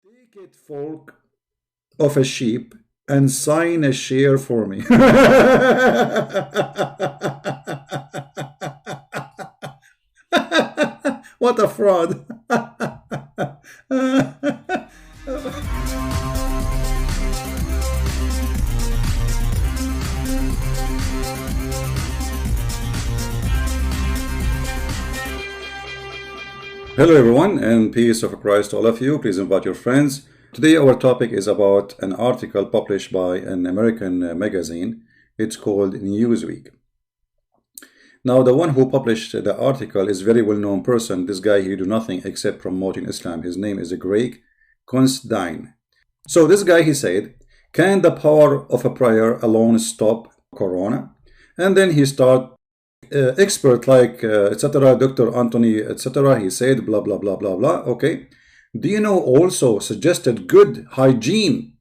Take it, folk of a sheep, and sign a share for me. What a fraud. Hello everyone, and peace of Christ to all of you. Please invite your friends. Today our topic is about an article published by an American magazine. It's called Newsweek. Now the one who published the article is a very well-known person. This guy, he do nothing except promoting Islam. His name is Greg Constantine. So this guy, he said, can the power of a prayer alone stop corona? And then he start expert like etc. Dr. Anthony etc. He said blah blah blah blah blah. Okay, do you know also suggested good hygiene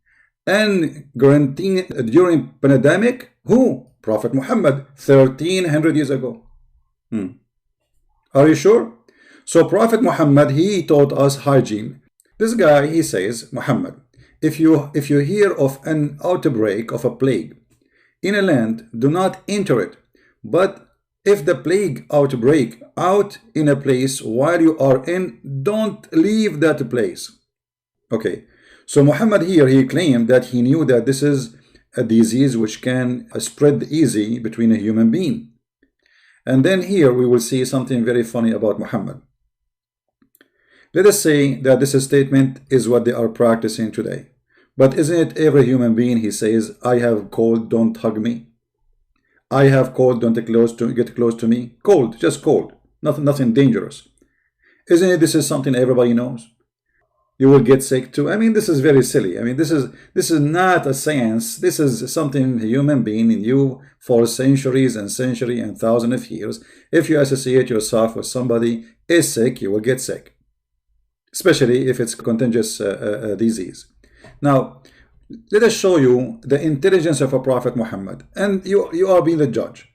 and quarantine during pandemic? Who? Prophet Muhammad 1300 years ago. Are you sure? So Prophet Muhammad, he taught us hygiene. This guy, he says, Muhammad, if you hear of an outbreak of a plague in a land, do not enter it, but if the plague outbreak out in a place while you are in, don't leave that place. Okay, so Muhammad here, he claimed that he knew that this is a disease which can spread easy between a human being. And then here we will see something very funny about Muhammad. Let us say that this statement is what they are practicing today. But isn't it every human being, he says, I have cold, don't hug me. I have cold, don't get close to me. Cold, just cold, nothing dangerous. Isn't it? This is something everybody knows. You will get sick too. I mean, this is very silly. I mean, this is not a science. This is something a human being knew for centuries and centuries and thousands of years. If you associate yourself with somebody is sick, you will get sick, especially if it's a contagious disease. Now, let us show you the intelligence of a Prophet Muhammad, and you are being the judge.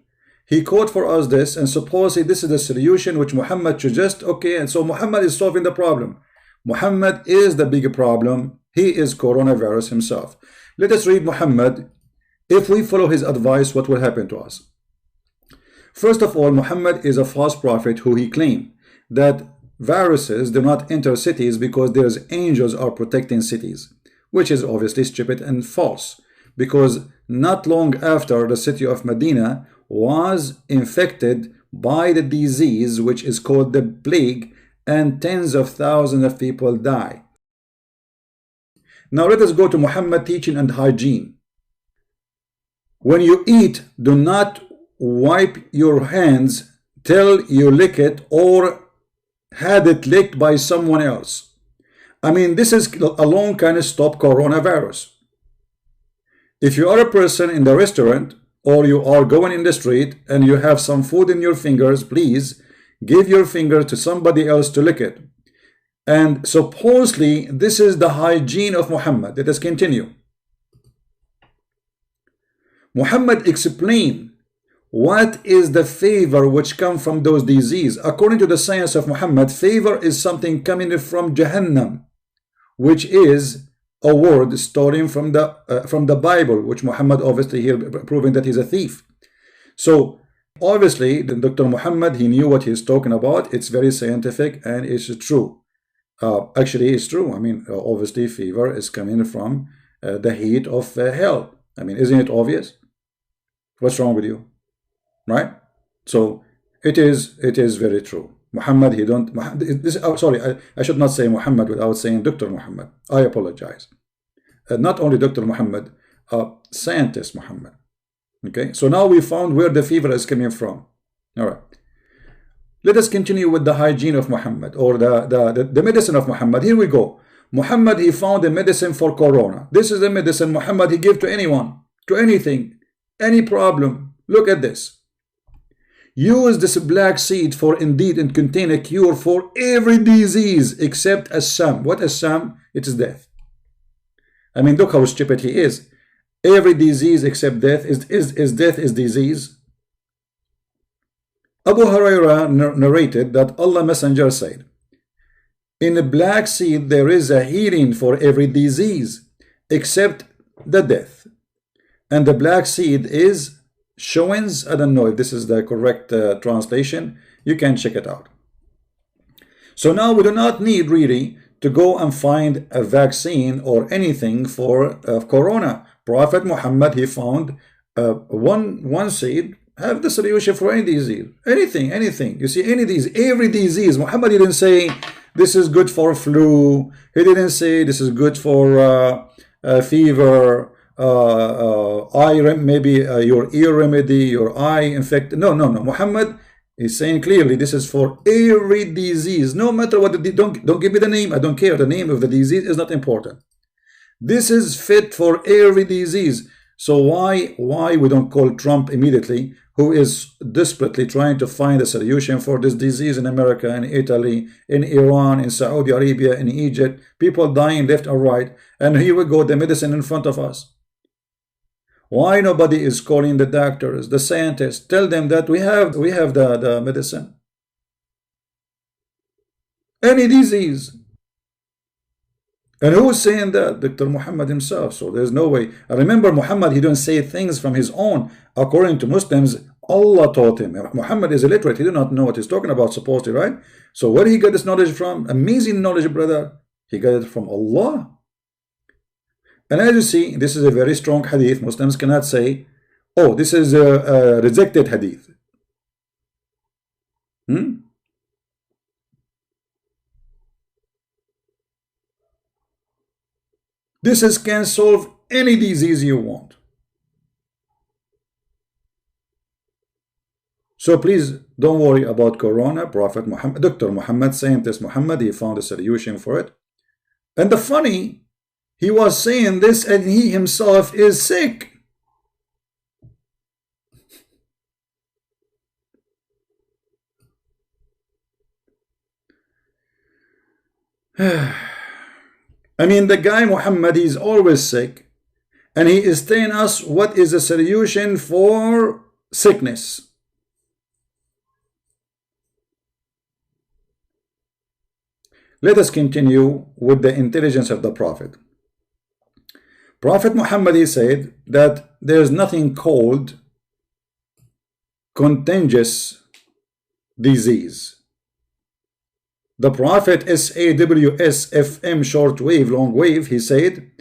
He quote for us this, and supposedly this is the solution which Muhammad suggests. Okay, and so Muhammad is solving the problem. Muhammad is the big problem. He is coronavirus himself. Let us read Muhammad. If we follow his advice, what will happen to us? First of all, Muhammad is a false prophet who he claimed that viruses do not enter cities because there's angels are protecting cities, which is obviously stupid and false, because not long after the city of Medina was infected by the disease which is called the plague, and tens of thousands of people die. Now let us go to Muhammad teaching and hygiene. When you eat, do not wipe your hands till you lick it or had it licked by someone else. I mean, this is alone kind of stop coronavirus. If you are a person in the restaurant or you are going in the street and you have some food in your fingers, please give your finger to somebody else to lick it. And supposedly this is the hygiene of Muhammad. Let us continue. Muhammad explained what is the favor which comes from those diseases. According to the science of Muhammad, favor is something coming from Jahannam, which is a word stolen from the Bible, which Muhammad obviously here proving that he's a thief. So obviously Dr. Muhammad, he knew what he's talking about. It's very scientific and it's true. Actually it's true. I mean, obviously fever is coming from the heat of hell. I mean, isn't it obvious? What's wrong with you? Right? So it is very true. Muhammad, he don't sorry, I should not say Muhammad without saying Dr. Muhammad. I apologize. Not only Dr. Muhammad, scientist Muhammad. Okay, so now we found where the fever is coming from. All right, let us continue with the hygiene of Muhammad, or the medicine of Muhammad. Here we go. Muhammad, he found a medicine for corona. This is the medicine Muhammad, he gave to anyone, to anything, any problem. Look at this. Use this black seed for indeed and contain a cure for every disease except Assam. What Assam? It is death. I mean, look how stupid he is. Every disease except death is death is disease. Abu Hurairah narrated that Allah Messenger said, In the black seed, there is a healing for every disease except the death. And the black seed is Showens. I don't know if this is the correct translation. You can check it out. So now we do not need really to go and find a vaccine or anything for corona. Prophet Muhammad, he found one seed have the solution for any disease, anything. You see, any disease, every disease. Muhammad didn't say this is good for flu. He didn't say this is good for fever, maybe your ear remedy, your eye infect. No. Muhammad is saying clearly this is for every disease, no matter what. Don't give me the name. I don't care. The name of the disease is not important. This is fit for every disease. So why we don't call Trump immediately, who is desperately trying to find a solution for this disease in America, in Italy, in Iran, in Saudi Arabia, in Egypt, people dying left or right, and here we go, the medicine in front of us. Why nobody is calling the doctors, the scientists, tell them that we have the medicine. Any disease. And who's saying that? Dr. Muhammad himself. So there's no way. And remember, Muhammad, he don't say things from his own. According to Muslims, Allah taught him. Muhammad is illiterate. He do not know what he's talking about, supposedly, right? So where he got this knowledge from? Amazing knowledge, brother. He got it from Allah. And as you see, this is a very strong hadith. Muslims cannot say, oh, this is a rejected hadith. This can solve any disease you want. So please don't worry about corona. Prophet Muhammad, Dr. Muhammad, scientist Muhammad, he found a solution for it. And the funny, he was saying this and he himself is sick. I mean, the guy Muhammad, he's always sick, and he is telling us what is the solution for sickness. Let us continue with the intelligence of the Prophet. Prophet Muhammad, he said that there's nothing called contagious disease. The Prophet SAWS-FM shortwave, long wave, he said,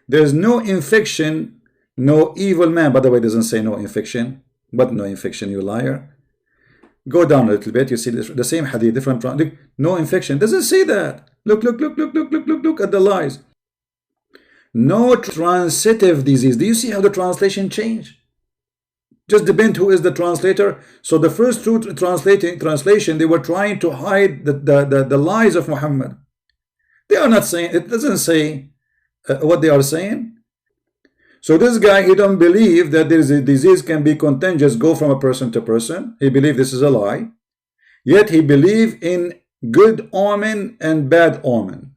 there's no infection, no evil man. By the way, it doesn't say no infection, but no infection, you liar. Go down a little bit, you see the same hadith, different. No infection, doesn't say that. Look at the lies. No transitive disease. Do you see how the translation changed? Just depend who is the translator. So the first two translation, they were trying to hide the lies of Muhammad. They are not saying, it doesn't say what they are saying. So this guy, he don't believe that there is a disease can be contagious, go from a person to person. He believe this is a lie. Yet he believe in good omen and bad omen.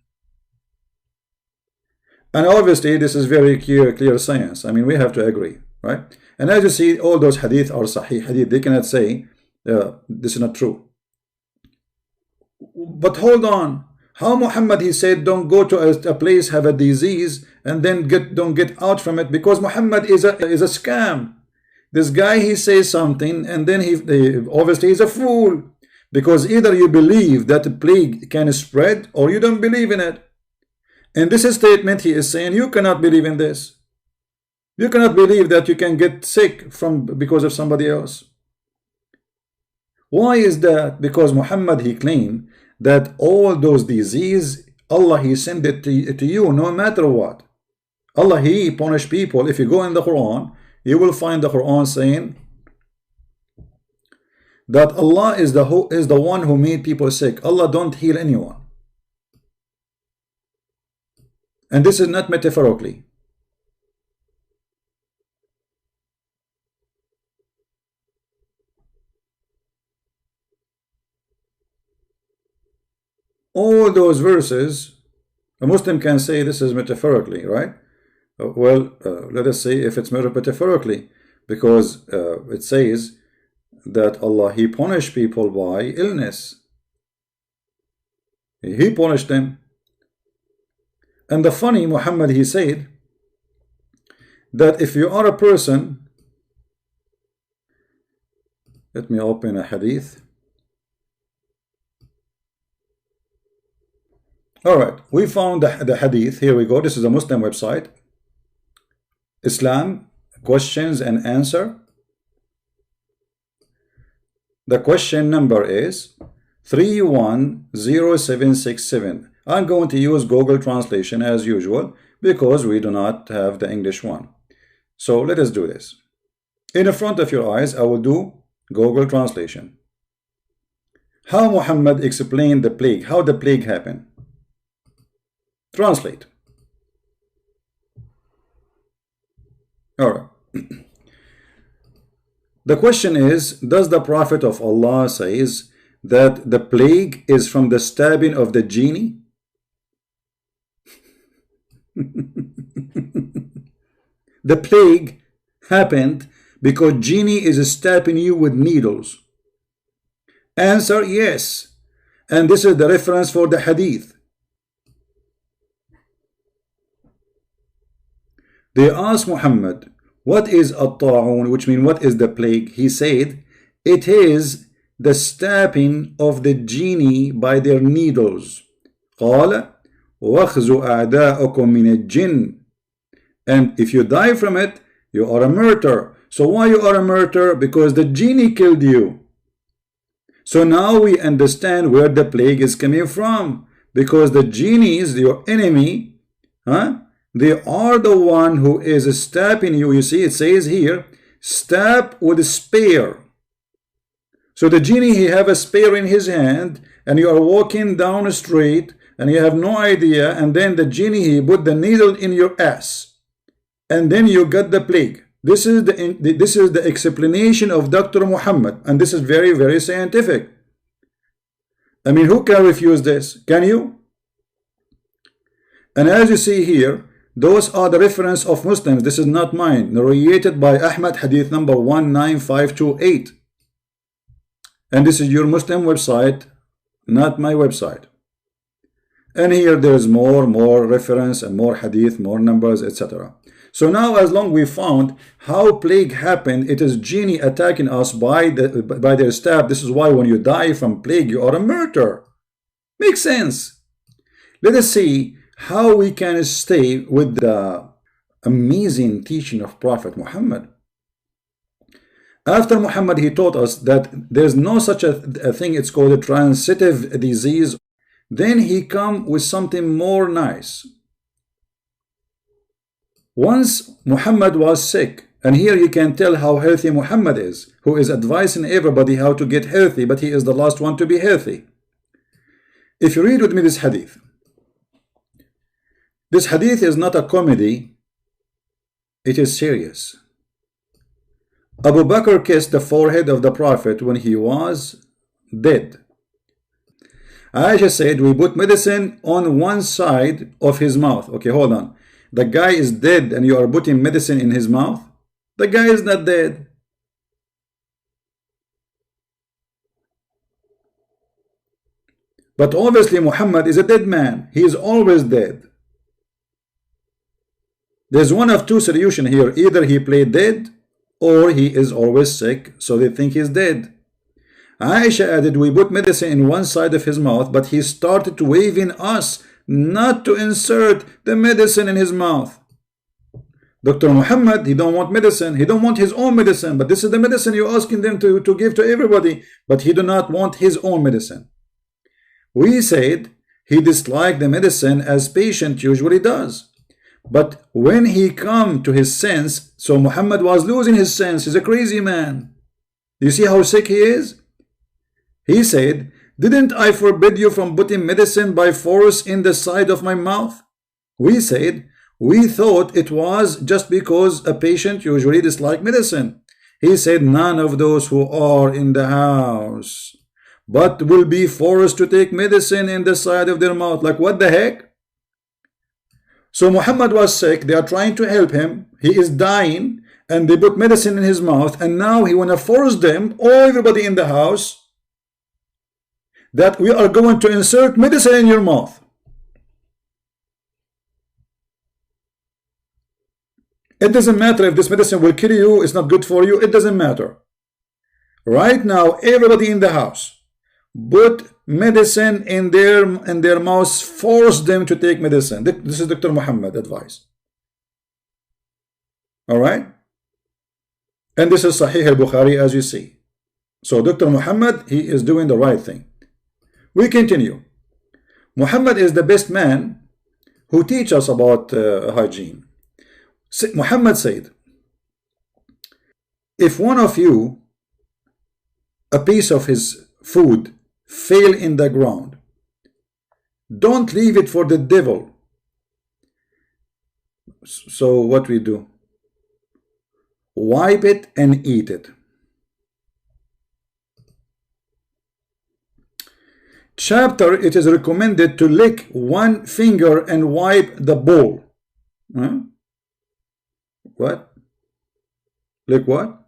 And obviously this is very clear science. I mean, we have to agree, right? And as you see, all those hadith are sahih hadith. They cannot say this is not true. But hold on. How Muhammad, he said, don't go to a place, have a disease, and then don't get out from it, because Muhammad is a scam. This guy, he says something, and then he obviously he's a fool. Because either you believe that the plague can spread, or you don't believe in it. In this statement, he is saying, you cannot believe in this. You cannot believe that you can get sick because of somebody else. Why is that? Because Muhammad, he claimed that all those diseases, Allah, he sent it to you no matter what. Allah, he punish people. If you go in the Quran, you will find the Quran saying that Allah is the one who made people sick. Allah don't heal anyone. And this is not metaphorically. All those verses, a Muslim can say this is metaphorically, right? Well, let us say if it's metaphorically, because it says that Allah, he punished people by illness. He punished them. And the funny, Muhammad, he said that if you are a person, let me open a hadith. All right, we found the hadith. Here we go. This is a Muslim website. Islam, questions and answer. The question number is 310767. I'm going to use Google translation as usual because we do not have the English one. So let us do this. In the front of your eyes, I will do Google translation. How Muhammad explained the plague, how the plague happened. Translate. All right. The question is, does the Prophet of Allah says that the plague is from the stabbing of the genie? The plague happened because genie is stabbing you with needles. Answer, yes. And this is the reference for the hadith. They asked Muhammad, what is at-ta'un, which means what is the plague? He said, it is the stabbing of the genie by their needles. قال وَخْزُ أَعْدَاءَكُمْ مِنَ الْجِنِّ. And if you die from it, you are a martyr. So why you are a martyr? Because the genie killed you. So now we understand where the plague is coming from. Because the genies, your enemy, they are the one who is stabbing you. You see, it says here, stab with a spear. So the genie, he have a spear in his hand, and you are walking down a street, and you have no idea, and then the genie, he put the needle in your ass, and then you got the plague. This is the explanation of Dr. Muhammad, and this is very, very scientific. I mean, who can refuse this? Can you? And as you see here, those are the reference of Muslims. This is not mine. Narrated by Ahmad, hadith number 19528. And this is your Muslim website, not my website. And here there's more reference and more hadith, more numbers, etc. So now, as long we found how plague happened, it is genie attacking us by their stab. This is why when you die from plague, you are a martyr. Makes sense. Let us see how we can stay with the amazing teaching of Prophet Muhammad. After Muhammad, he taught us that there's no such a thing, it's called a transitive disease. Then he come with something more nice. Once Muhammad was sick, and here you can tell how healthy Muhammad is, who is advising everybody how to get healthy, but he is the last one to be healthy. If you read with me this hadith is not a comedy, it is serious. Abu Bakr kissed the forehead of the Prophet when he was dead. Aisha said, we put medicine on one side of his mouth. Okay, hold on. The guy is dead and you are putting medicine in his mouth? The guy is not dead. But obviously Muhammad is a dead man. He is always dead. There's one of two solutions here. Either he played dead or he is always sick, so they think he's dead. Aisha added, we put medicine in one side of his mouth, but he started waving us not to insert the medicine in his mouth. Dr. Muhammad, he don't want medicine. He don't want his own medicine, but this is the medicine you're asking them to give to everybody, but he do not want his own medicine. We said he disliked the medicine as patient usually does. But when he come to his sense, so Muhammad was losing his sense. He's a crazy man. You see how sick he is? He said, didn't I forbid you from putting medicine by force in the side of my mouth? We said, we thought it was just because a patient usually dislikes medicine. He said, none of those who are in the house, but will be forced to take medicine in the side of their mouth. Like, what the heck? So Muhammad was sick, they are trying to help him, he is dying, and they put medicine in his mouth, and now he want to force them, or everybody in the house, that we are going to insert medicine in your mouth. It doesn't matter if this medicine will kill you, it's not good for you, it doesn't matter. Right now, everybody in the house put medicine in their mouths, force them to take medicine. This is Dr. Muhammad advice. All right? And this is Sahih al-Bukhari, as you see. So Dr. Muhammad, he is doing the right thing. We continue. Muhammad is the best man who teach us about hygiene. Muhammad said, if one of you, a piece of his food fail in the ground, don't leave it for the devil. So what we do? Wipe it and eat it. Chapter, it is recommended to lick one finger and wipe the bowl. Huh? What? Lick what?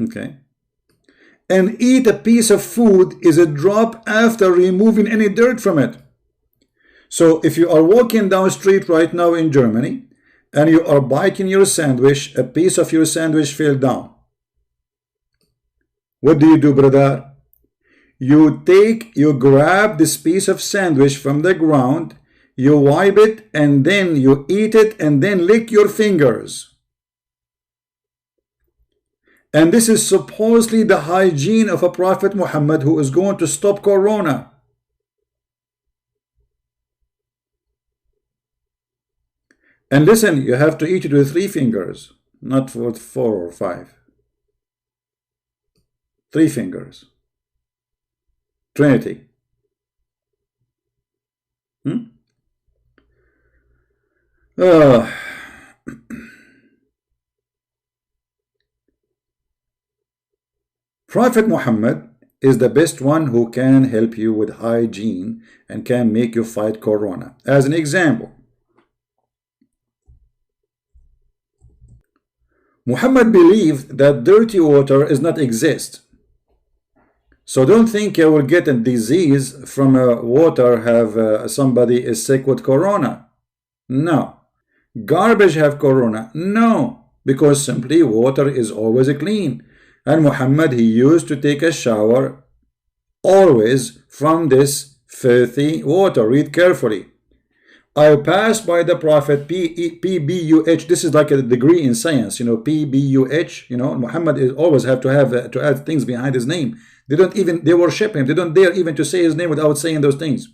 Okay. And eat a piece of food is a drop after removing any dirt from it. So if you are walking down the street right now in Germany and you are biting your sandwich, a piece of your sandwich fell down. What do, brother? You grab this piece of sandwich from the ground, you wipe it, and then you eat it, and then lick your fingers. And this is supposedly the hygiene of a Prophet Muhammad who is going to stop Corona. And listen, you have to eat it with 3 fingers, not with 4 or 5. 3 fingers. Trinity. Prophet Muhammad is the best one who can help you with hygiene and can make you fight Corona. As an example, Muhammad believed that dirty water does not exist. So don't think you will get a disease from water, have somebody is sick with Corona. No. Garbage have Corona. No. Because simply water is always clean. And Muhammad, he used to take a shower always from this filthy water. Read carefully. I passed by the Prophet, PBUH. This is like a degree in science, you know, PBUH. You know, Muhammad is always have to add things behind his name. They worship him. They don't dare even to say his name without saying those things.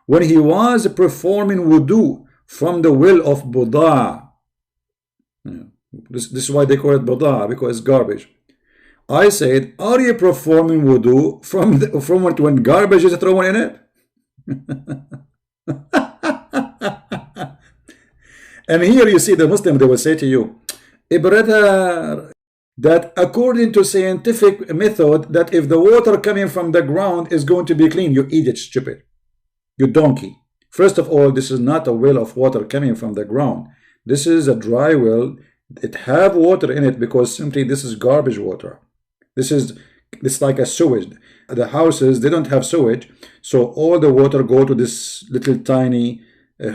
When he was performing wudu from the well of Buda, this is why they call it Buda, because it's garbage. I said, are you performing wudu from when garbage is thrown in it? And here you see the Muslim, they will say to you, brother, that according to scientific method, that if the water coming from the ground is going to be clean, you idiot, stupid, you donkey. First of all, this is not a well of water coming from the ground. This is a dry well. It have water in it because simply this is garbage water. It's like a sewage. The houses, they don't have sewage, so all the water go to this little tiny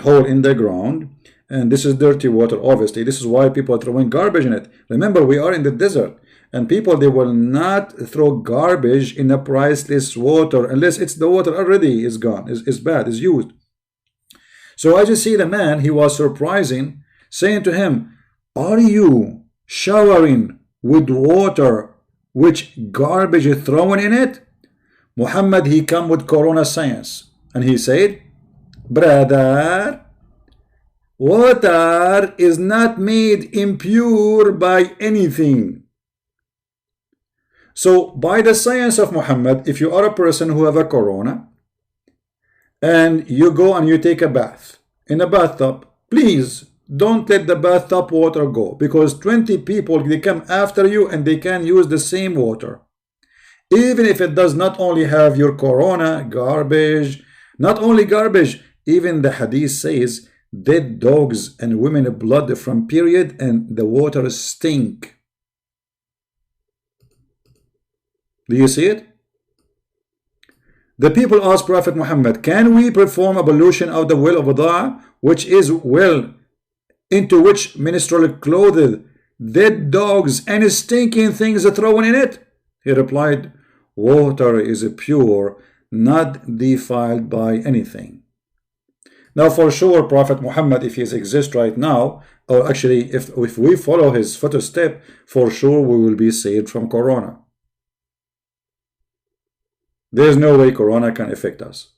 hole in the ground. And this is dirty water, obviously. This is why people are throwing garbage in it. Remember, we are in the desert. And people, they will not throw garbage in a priceless water unless it's the water already is gone, is bad, is used. So I just see the man, he was surprising, saying to him, are you showering with water which garbage is thrown in it? Muhammad, he come with Corona science. And he said, brother, water is not made impure by anything. So by the science of Muhammad, if you are a person who have a Corona and you go and you take a bath in a bathtub, please don't let the bathtub water go, because 20 people, they come after you and they can use the same water. Even if it does not only have your Corona, garbage, not only garbage, even the hadith says dead dogs and women blood from period and the water stink. Do you see it? The people asked Prophet Muhammad, can we perform ablution of the well of Wadaa, which is well into which minstrel clothed dead dogs and stinking things are thrown in it? He replied, water is pure, not defiled by anything. Now for sure Prophet Muhammad, if he exists right now, or actually if we follow his footstep, for sure we will be saved from Corona. There's no way Corona can affect us.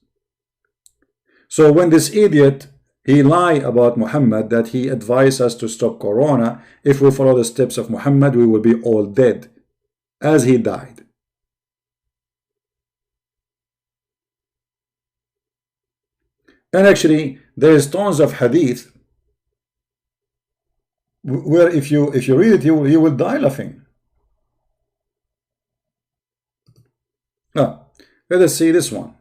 So when this idiot, he lied about Muhammad that he advised us to stop Corona, if we follow the steps of Muhammad, we will be all dead, as he died. And actually, there is tons of hadith where if you read it, you will die laughing. Let us see this one.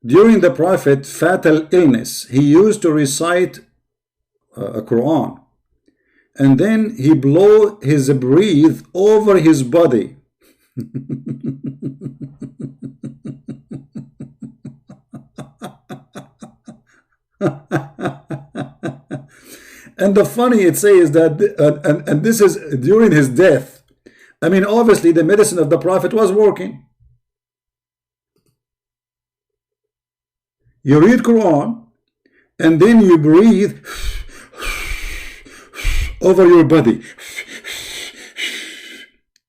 During the Prophet's fatal illness, he used to recite a Quran, and then he blow his breath over his body. And the funny it says that, and this is during his death. I mean, obviously the medicine of the Prophet was working. You read Quran, and then you breathe over your body.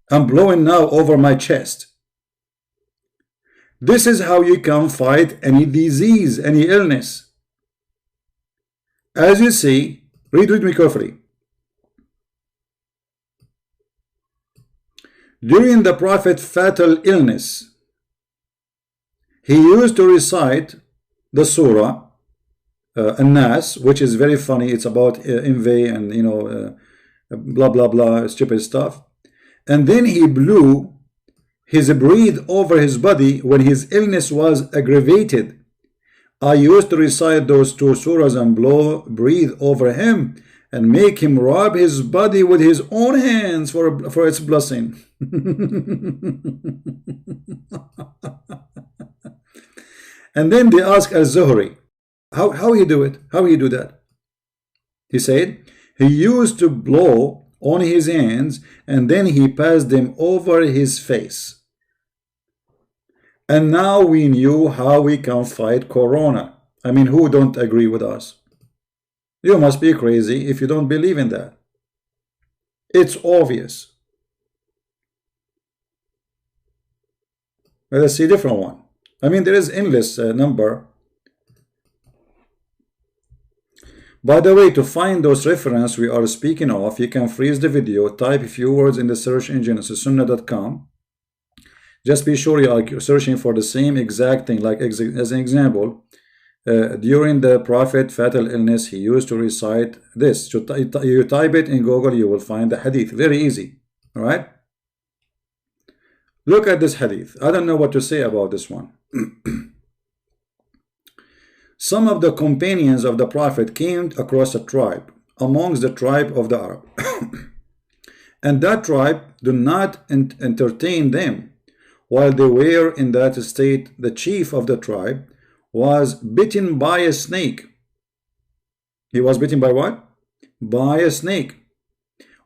I'm blowing now over my chest. This is how you can fight any disease, any illness. As you see, read with me carefully. During the Prophet's fatal illness, he used to recite the surah An-Nas, which is very funny. It's about envy and blah blah blah stupid stuff. And then he blew his breath over his body when his illness was aggravated. I used to recite those two surahs and breathe over him and make him rub his body with his own hands for its blessing. And then they asked Al-Zuhri, how he do it? How he do that? He said, he used to blow on his hands and then he passed them over his face. And now we knew how we can fight Corona. I mean, who don't agree with us? You must be crazy if you don't believe in that. It's obvious. Let us see a different one. I mean, there is endless number. By the way, to find those references we are speaking of, you can freeze the video, type a few words in the search engine, so sunnah.com. Just be sure you are searching for the same exact thing. Like as an example, during the Prophet's fatal illness, he used to recite this. So you type it in Google, you will find the hadith. Very easy. All right. Look at this hadith. I don't know what to say about this one. Some of the companions of the Prophet came across a tribe amongst the tribe of the Arab. And that tribe did not entertain them. While they were in that state, the chief of the tribe was bitten by a snake. He was bitten by what? By a snake.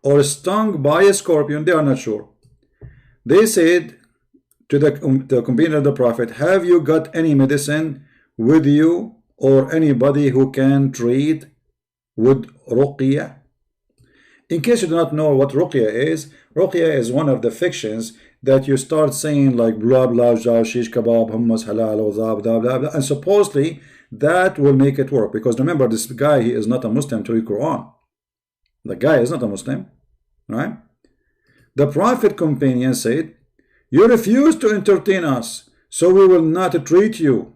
Or stung by a scorpion. They are not sure. They said to the companion of the Prophet, have you got any medicine with you or anybody who can treat with ruqyah? In case you do not know what ruqyah is one of the fictions that you start saying like blah blah blah shish kebab hummus halal blah blah blah, and supposedly that will make it work, because remember, this guy, he is not a Muslim to read Quran. The guy is not a Muslim, right? The Prophet companion said, you refuse to entertain us, so we will not treat you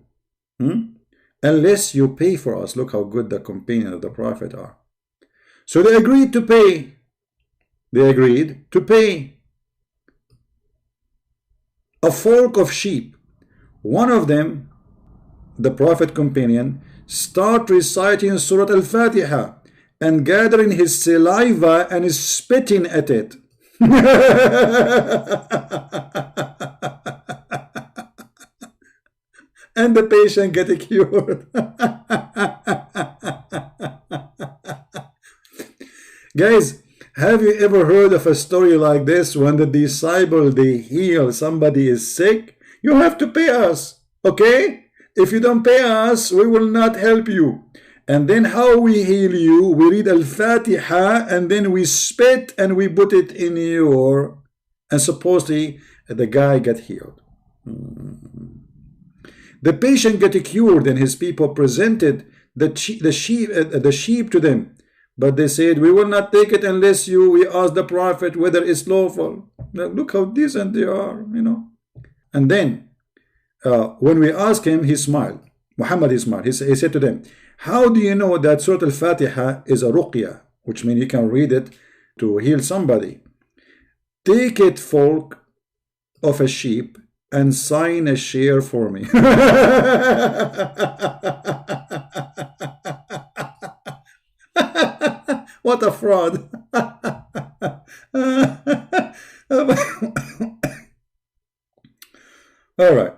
unless you pay for us. Look how good the companion of the Prophet are. So they agreed to pay. They agreed to pay. A flock of sheep. One of them, the Prophet companion, start reciting Surah Al-Fatiha and gathering his saliva and is spitting at it. and the patient get cured. Guys, have you ever heard of a story like this? When the disciple, they heal somebody is sick, you have to pay us, okay? If you don't pay us, we will not help you. And then how we heal you? We read Al-Fatiha and then we spit and we put it in your, and supposedly the guy got healed. The patient got cured and his people presented the sheep to them. But they said, we will not take it unless we ask the Prophet whether it's lawful. Now, look how decent they are, you know. And then, when we asked him, he smiled. Muhammad, he smiled. He said to them, how do you know that Surah Al-Fatiha is a ruqya, which means you can read it to heal somebody? Take it, folk of a sheep, and sign a share for me. What a fraud. All right.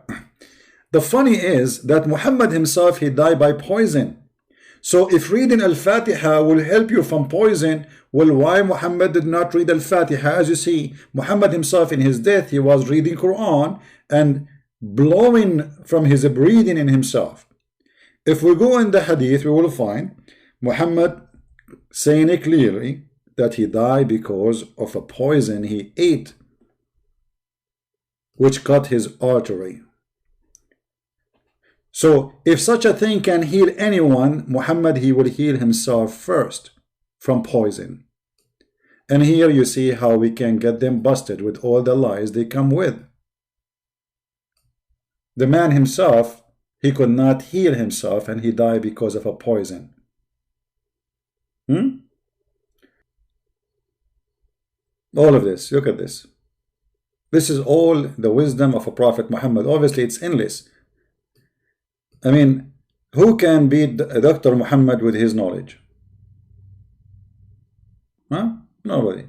The funny is that Muhammad himself, he died by poison. So if reading Al-Fatiha will help you from poison, well, why Muhammad did not read Al-Fatiha? As you see, Muhammad himself in his death, he was reading Quran and blowing from his breathing in himself. If we go in the hadith, we will find Muhammad saying it clearly that he died because of a poison he ate, which cut his artery. So if such a thing can heal anyone, Muhammad, he will heal himself first from poison. And here you see how we can get them busted with all the lies they come with. The man himself, he could not heal himself and he died because of a poison. All of this, look at this. This is all the wisdom of a Prophet Muhammad. Obviously, it's endless. I mean, who can beat Dr. Muhammad with his knowledge? Huh? Nobody.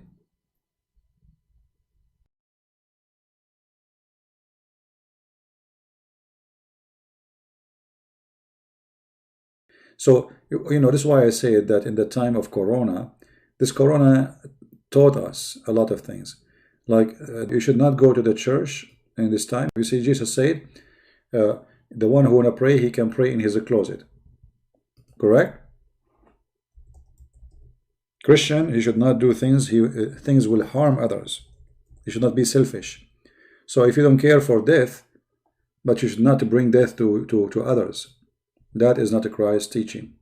So, you know, this is why I say that in the time of Corona, this Corona taught us a lot of things. Like, you should not go to the church in this time. You see, Jesus said, the one who want to pray, he can pray in his closet. Correct? Christian, he should not do things, things will harm others. He should not be selfish. So if you don't care for death, but you should not bring death to others, that is not a Christ teaching.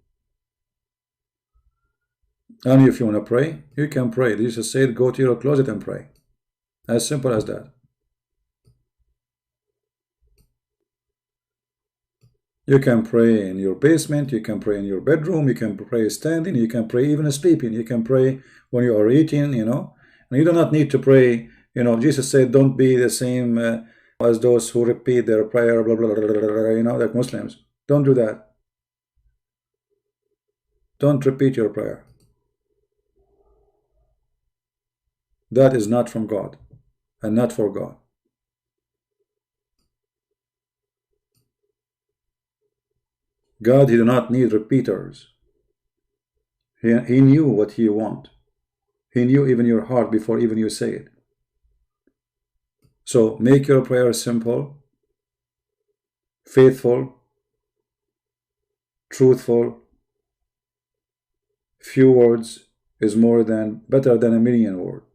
And if you want to pray, you can pray. Jesus said, go to your closet and pray. As simple as that. You can pray in your basement, you can pray in your bedroom, you can pray standing, you can pray even sleeping, you can pray when you are eating, you know. And you do not need to pray, you know, Jesus said, don't be the same as those who repeat their prayer, blah, blah, blah, blah, blah, you know, like Muslims. Don't do that. Don't repeat your prayer. That is not from God and not for God. God, he do not need repeaters. He knew what he want. He knew even your heart before even you say it. So make your prayer simple, faithful, truthful. Few words is better than a million words.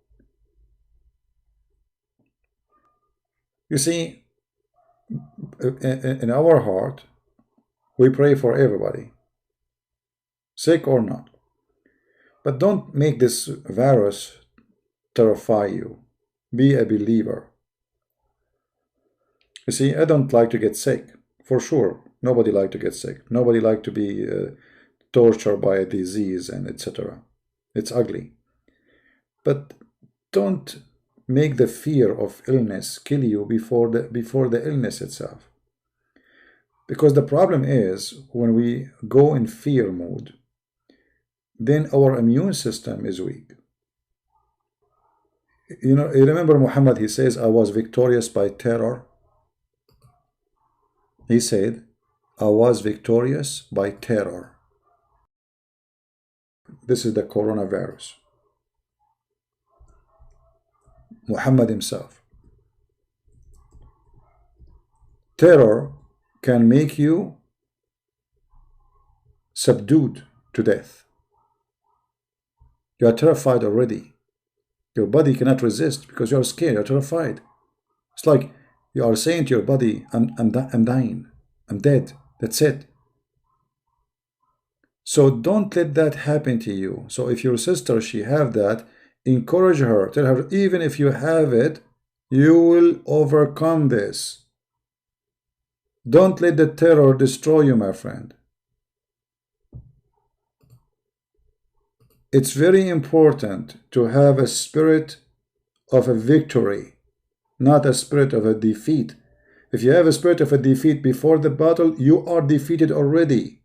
You see, in our heart, we pray for everybody, sick or not. But don't make this virus terrify you. Be a believer. You see, I don't like to get sick, for sure. Nobody like to get sick. Nobody like to be tortured by a disease and etc. It's ugly. But don't make the fear of illness kill you before the illness itself. Because the problem is, when we go in fear mode, then our immune system is weak. You know, you remember Muhammad, he says, I was victorious by terror. He said, I was victorious by terror. This is the coronavirus. Muhammad himself. Terror can make you subdued to death. You are terrified already. Your body cannot resist because you are scared, you are terrified. It's like you are saying to your body, I'm dying, I'm dead, that's it. So don't let that happen to you. So if your sister, she have that, encourage her, tell her, even if you have it, you will overcome this. Don't let the terror destroy you, my friend. It's very important to have a spirit of a victory, not a spirit of a defeat. If you have a spirit of a defeat before the battle, you are defeated already.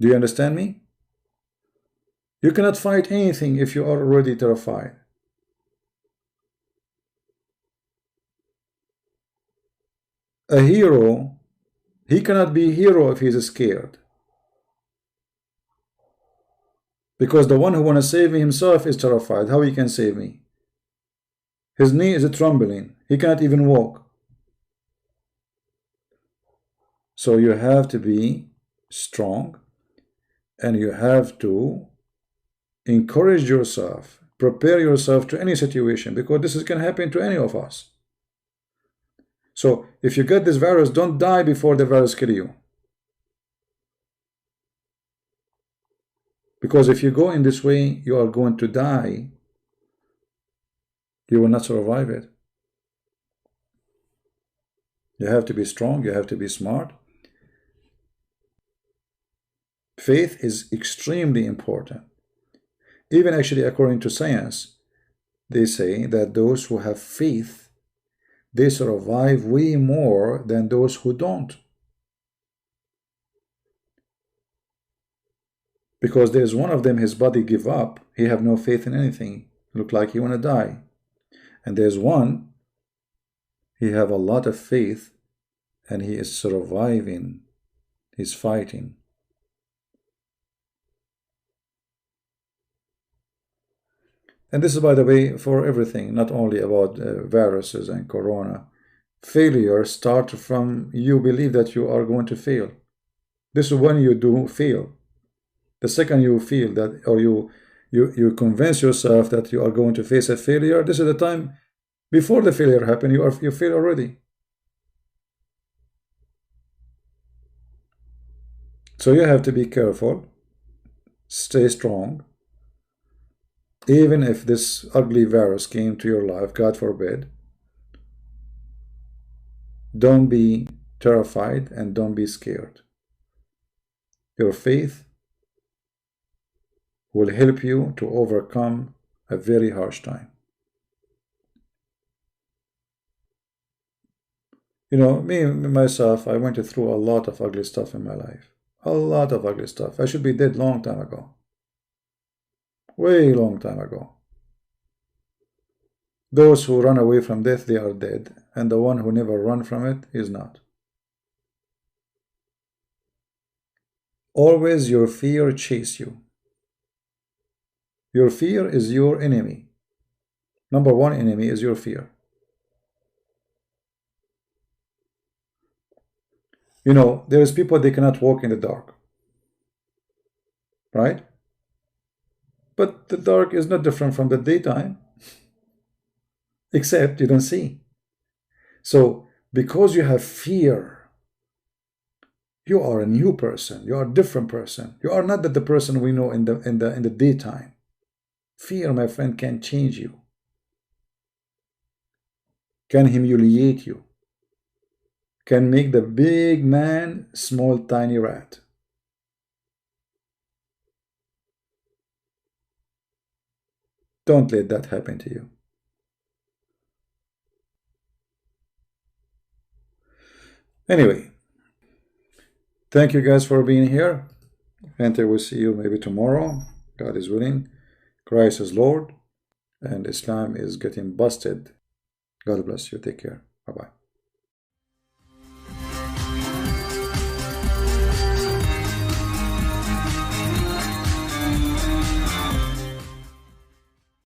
Do you understand me? You cannot fight anything if you are already terrified. A hero, he cannot be a hero if he is scared. Because the one who wants to save me himself is terrified. How he can save me? His knee is trembling. He cannot even walk. So you have to be strong, and you have to encourage yourself, prepare yourself to any situation, because this can happen to any of us. So if you get this virus, don't die before the virus kills you. Because if you go in this way, you are going to die. You will not survive it. You have to be strong. You have to be smart. Faith is extremely important. Even actually, according to science, they say that those who have faith, they survive way more than those who don't. Because there's one of them, his body give up. He have no faith in anything. Look like he want to die. And there's one, he have a lot of faith, and he is surviving. He's fighting. And this is, by the way, for everything, not only about viruses and corona. Failure starts from you believe that you are going to fail. This is when you do fail. The second you feel that, or you convince yourself that you are going to face a failure, this is the time before the failure happens, you fail already. So you have to be careful, stay strong. Even if this ugly virus came to your life, God forbid, don't be terrified and don't be scared. Your faith will help you to overcome a very harsh time. You know, myself, I went through a lot of ugly stuff in my life. A lot of ugly stuff. I should be dead long time ago. Way long time ago. Those who run away from death, they are dead. And the one who never run from it is not. Always your fear chase you. Your fear is your enemy. Number one enemy is your fear. You know, there's people, they cannot walk in the dark. Right? But the dark is not different from the daytime. Except you don't see. So, because you have fear, you are a new person. You are a different person. You are not the person we know in the daytime. Fear, my friend, can change you. Can humiliate you. Can make the big man small, tiny rat. Don't let that happen to you. Anyway, thank you guys for being here. And I will see you maybe tomorrow. God is willing. Christ is Lord. And Islam is getting busted God bless you. Take care. Bye-bye.